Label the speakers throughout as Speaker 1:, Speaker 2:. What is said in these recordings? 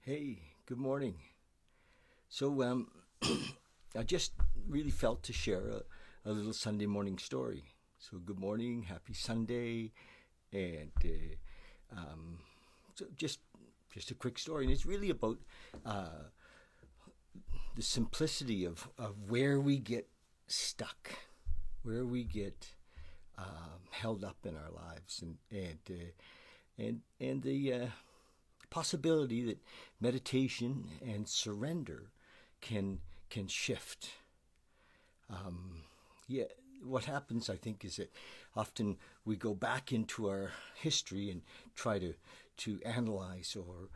Speaker 1: Hey, good morning. So, I just really felt to share a little Sunday morning story. So, good morning, happy Sunday, and so just a quick story, and it's really about uh, the simplicity of where we get stuck, where we get held up in our lives, and the possibility that meditation and surrender can can shift. Um, yeah, what happens, I think, is that often we go back into our history and try to analyze or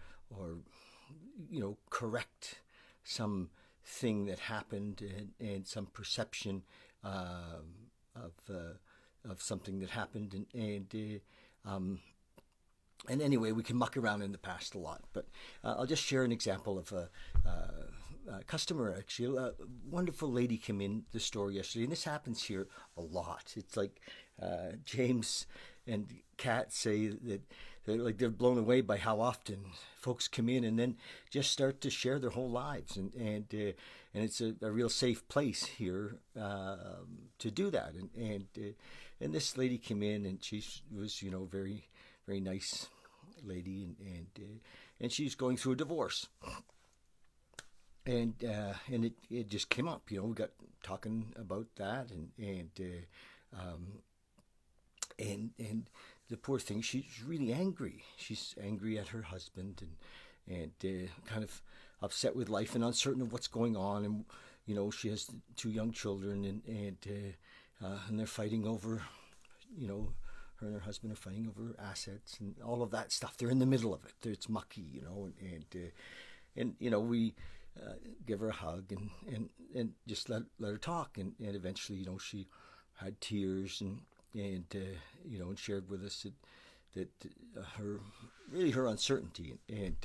Speaker 1: correct some thing that happened and some perception of something that happened and anyway, we can muck around in the past a lot. But I'll just share an example of a customer, actually. A wonderful lady came in the store yesterday, and this happens here a lot. It's like James and Kat say that they're blown away by how often folks come in and then just start to share their whole lives, and it's a real safe place here to do that. And this lady came in, and she was very nice lady, and she's going through a divorce, and it just came up. We got talking about that, and the poor thing, she's really angry. She's angry at her husband, and kind of upset with life and uncertain of what's going on, and she has two young children, and they're fighting over, you know her and her husband are fighting over assets and all of that stuff. They're in the middle of it. It's mucky, and we give her a hug and just let her talk, and eventually, she had tears and shared with us that her uncertainty, and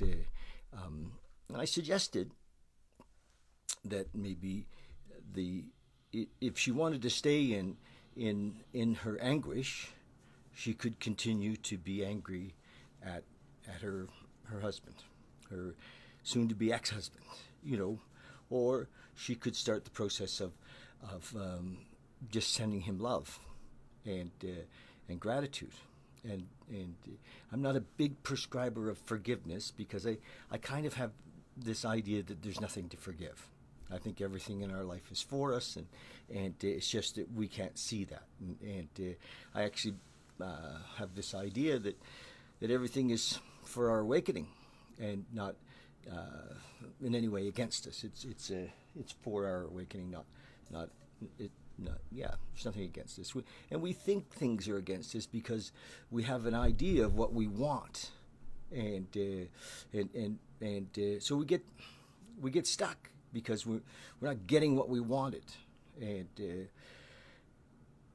Speaker 1: I suggested that maybe the if she wanted to stay in her anguish, she could continue to be angry at her husband, her soon to be ex husband, or she could start the process of just sending him love and gratitude. And I'm not a big prescriber of forgiveness because I kind of have this idea that there's nothing to forgive. I think everything in our life is for us, and it's just that we can't see that. And I actually have this idea that everything is for our awakening and not in any way against us. It's for our awakening, not it. Not, yeah, there's nothing against us, and we think things are against us because we have an idea of what we want, and so we get stuck because we're not getting what we wanted, and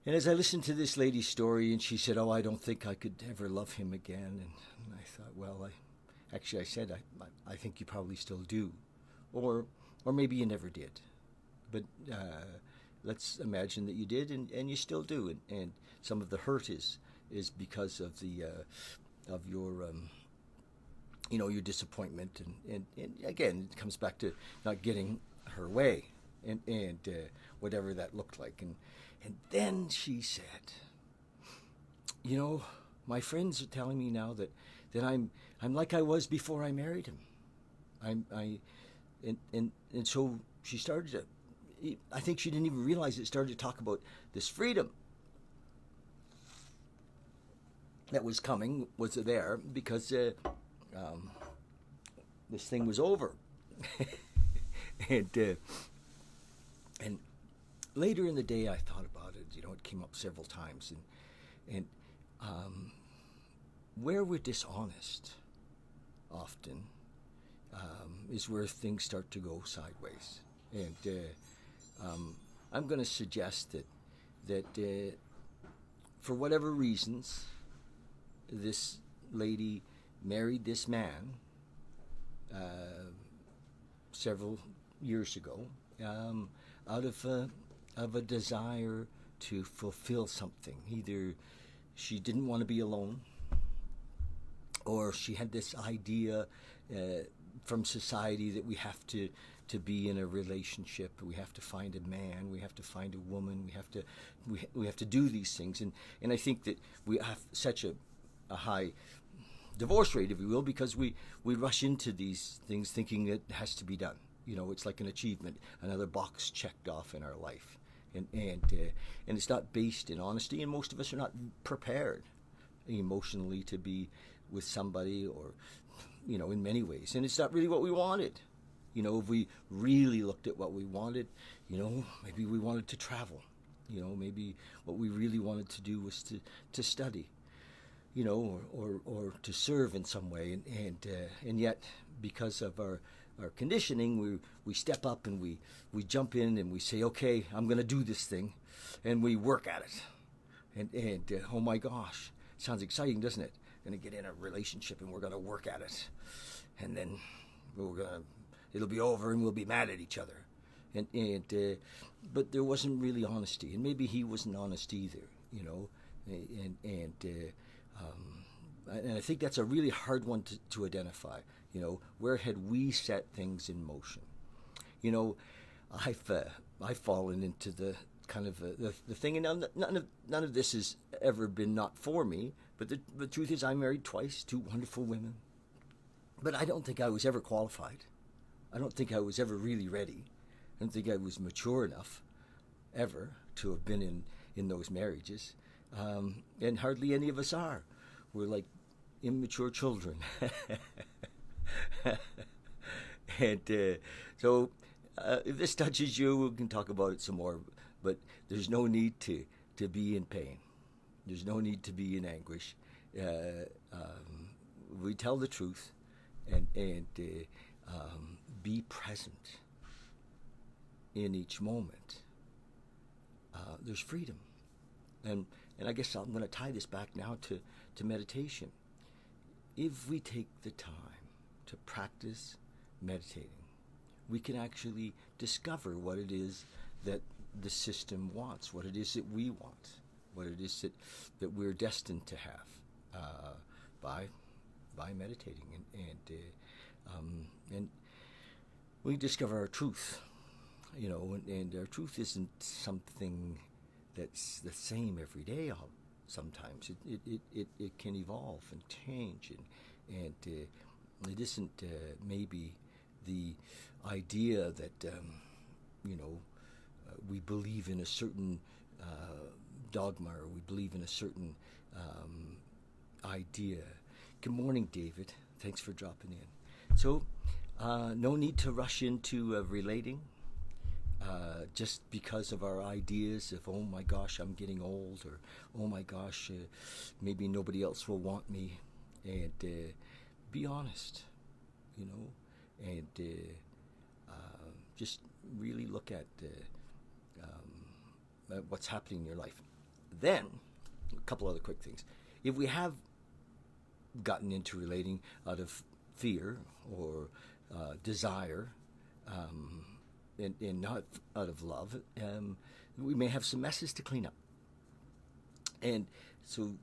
Speaker 1: as I listened to this lady's story, and she said, "Oh, I don't think I could ever love him again," and I thought, well, I said, I think you probably still do, or maybe you never did, but let's imagine that you did, and you still do, and some of the hurt is because of the of your disappointment, and again, it comes back to not getting her way, and whatever that looked like, and then she said, my friends are telling me now that I'm like I was before I married him. And so she started to. I think she didn't even realize it, started to talk about this freedom that was coming, was there, because this thing was over. and and later in the day, I thought about it. It came up several times, and where we're dishonest, often, is where things start to go sideways. And I'm going to suggest that for whatever reasons, this lady married this man several years ago, out of a desire to fulfill something. Either she didn't want to be alone, or she had this idea from society that we have to be in a relationship. We have to find a man. We have to find a woman. We have to do these things. And I think that we have such a high divorce rate, if you will, because we rush into these things thinking it has to be done. It's like an achievement, another box checked off in our life, and it's not based in honesty. And most of us are not prepared emotionally to be with somebody, or in many ways, and it's not really what we wanted. If we really looked at what we wanted, maybe we wanted to travel. Maybe what we really wanted to do was to study, or to serve in some way, and yet because of our conditioning, we step up and we jump in and we say, okay, I'm going to do this thing, and we work at it, and oh my gosh, sounds exciting, doesn't it? Going to get in a relationship and we're going to work at it, and then it'll be over and we'll be mad at each other, but there wasn't really honesty, and maybe he wasn't honest either, and I think that's a really hard one to identify. Where had we set things in motion? I've fallen into the kind of the thing, and none of this has ever been not for me. But the truth is, I married twice, two wonderful women. But I don't think I was ever qualified. I don't think I was ever really ready. I don't think I was mature enough ever to have been in those marriages. And hardly any of us are. We're like immature children. And so if this touches you, we can talk about it some more. But there's no need to be in pain. There's no need to be in anguish. We tell the truth and be present in each moment. There's freedom. And I guess I'm going to tie this back now to meditation. If we take the time to practice meditating, we can actually discover what it is that the system wants, what it is that we want, what it is that we're destined to have by meditating, and we discover our truth, and our truth isn't something that's the same every day. Sometimes it can evolve and change, and it isn't maybe the idea that we believe in a certain dogma, or we believe in a certain idea. Good morning, David. Thanks for dropping in. So, no need to rush into relating just because of our ideas of, oh my gosh, I'm getting old, or oh my gosh, maybe nobody else will want me. And be honest, and just really look at what's happening in your life. Then, a couple other quick things. If we have gotten into relating out of fear or desire, and not out of love, we may have some messes to clean up. And so,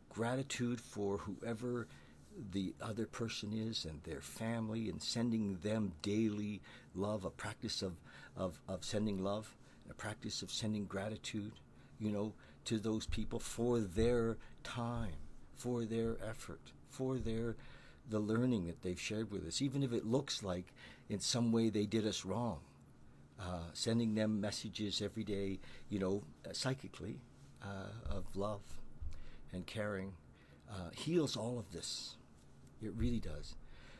Speaker 1: gratitude for whoever the other person is and their family, and sending them daily love, a practice of sending love, a practice of sending gratitude, to those people for their time, for their effort, for the learning that they've shared with us, even if it looks like in some way they did us wrong. Sending them messages every day, psychically, of love and caring, heals all of this. It really does.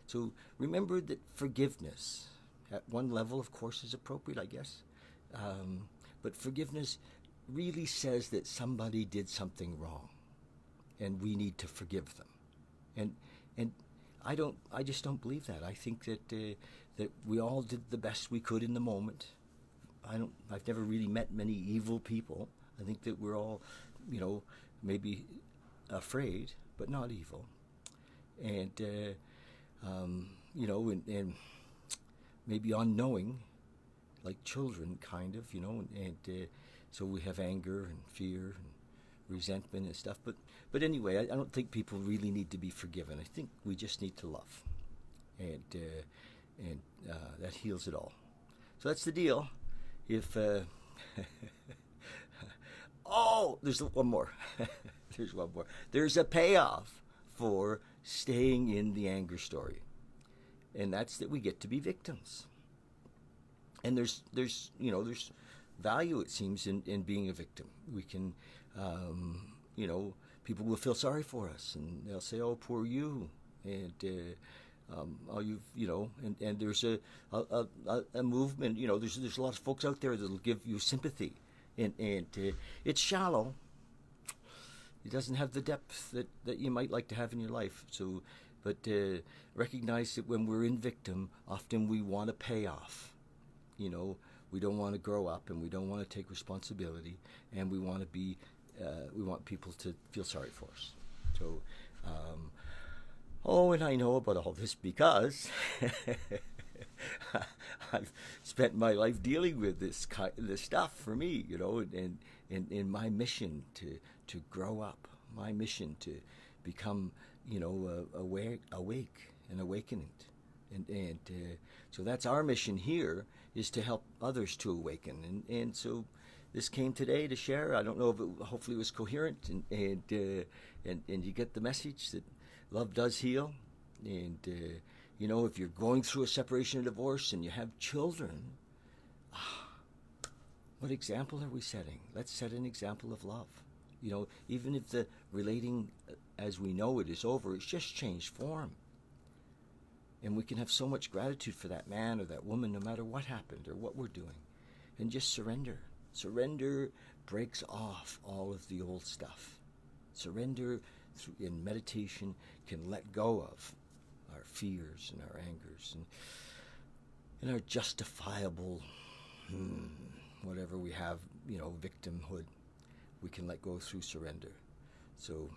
Speaker 1: So remember that forgiveness, at one level, of course, is appropriate, I guess. But forgiveness really says that somebody did something wrong, and we need to forgive them. And I just don't believe that. I think that we all did the best we could in the moment. I've never really met many evil people. I think that we're all, maybe afraid, but not evil. And and maybe unknowing, like children, kind of, and so we have anger and fear and resentment and stuff. But anyway, I don't think people really need to be forgiven. I think we just need to love. and that heals it all. So that's the deal. If oh, there's one more. There's one more. There's a payoff for staying in the anger story, and that's that we get to be victims. And there's value, it seems, in being a victim. We can, people will feel sorry for us, and they'll say, "Oh, poor you," and oh, and there's a movement. There's a lot of folks out there that'll give you sympathy, and it's shallow. It doesn't have the depth that you might like to have in your life. So, but recognize that when we're in victim, often we want a payoff. We don't want to grow up, and we don't want to take responsibility, and we want to be, we want people to feel sorry for us. So, and I know about all this because I've spent my life dealing with this stuff for me, and in my mission to grow up, my mission to become, awake and awakening, and so that's our mission here, is to help others to awaken, and so this came today to share. I don't know if hopefully it was coherent, and you get the message that love does heal, and if you're going through a separation or divorce and you have children, what example are we setting? Let's set an example of love. Even if the relating as we know it is over, it's just changed form. And we can have so much gratitude for that man or that woman, no matter what happened or what we're doing. And just surrender. Surrender breaks off all of the old stuff. Surrender in meditation can let go of our fears and our angers and our justifiable, whatever we have, victimhood. We can let go through surrender. So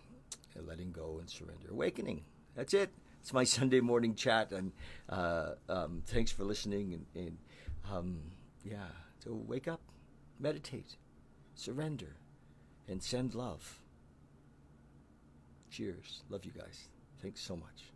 Speaker 1: letting go and surrender. Awakening. That's it. It's my Sunday morning chat, and thanks for listening. So wake up, meditate, surrender, and send love. Cheers. Love you guys. Thanks so much.